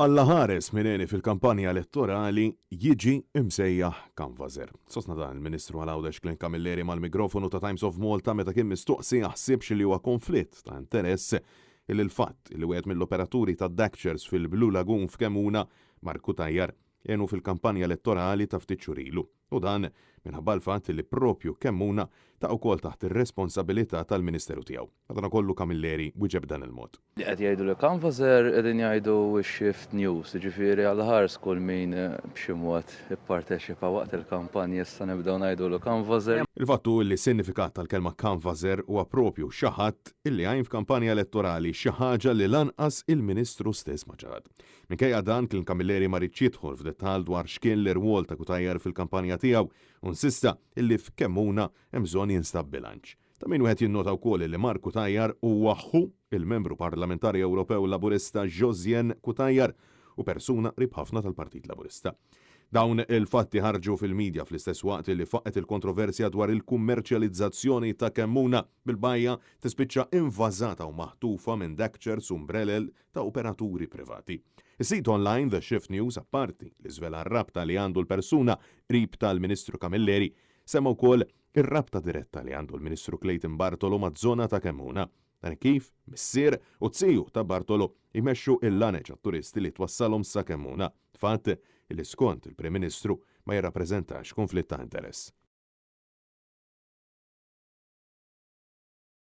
Alla ħares mineni fil-kampanja elettorali jiġi imsejjaħ Canvaser. Sosna dan il-Ministru Għal-Għawdex Glenn Camilleri mal-mikrofonu ta' Times of Malta meta kien mistoqsi jaħsibx li huwa konflitt ta' interess il-fatt li wieħed mill-operaturi ta' Daxxers fil-Blue Lagoon f'Kemuna, Marku Tajjar, jenu fil-kampanja elettorali ta' ftit xhur ilu. U dan minħabba l-fatt li propju Kemuna ta' ukoll taħt ir-responsabilità tal-Ministeru tiegħu. Madankollu Camilleri wieġeb dan il-mod. Li qed jgħidu li Canvaser qegħdin jgħidu Shift News, jiġifieri għal ħars kull min b'xi mod ipparteċipa waqt il-kampanja issa nibdew ngħidu Canvaser. Il-fattu li sinifikat tal-kelma Canvaser huwa propju xi ħadd illi għajn f'kampanja elettorali xi ħaġa li lanqas il-Ministru stess ma ġad. Minkejja dan kien Camilleri ma rridx jidħol f'dettall dwar x'kien l-irwol ta' Kutajjar fil-kampanja tiegħu u insista illi f'Kemuna hemm bżonn jinstab bilanċ. Ta' min wieħed jinnota wkoll li Marku Tajjar huwa aħħu il-membru parlamentari Ewropew Laburista Josjen Kutajjar u persuna qrib ħafna tal-Partit Laburista. Dawn il-fatti ħarġu fil-medja fl-istess waqt li faqet il-kontroversja dwar il-kummerċjalizzazzjoni ta' Kemmuna bil-bajja tispiċċa invażata u maħtufa minn Daxxers umbrelel ta' operaturi privati. Is-sit online The Shift News apparti li żvela r-rabta li għandu l-persuna qrib tal-Ministru Camilleri semma wkoll ir-rabta diretta li għandu l-Ministru Clayton Bartolo maż-żona ta' Kemmuna. Dan kif missier u tziju ta' Bartolo jmexxu il-laneġ għat-turisti li twassalhom sa' Kemmuna. Fatt li skont il-Prim Ministru ma jirrappreżentax konflitt ta' interess.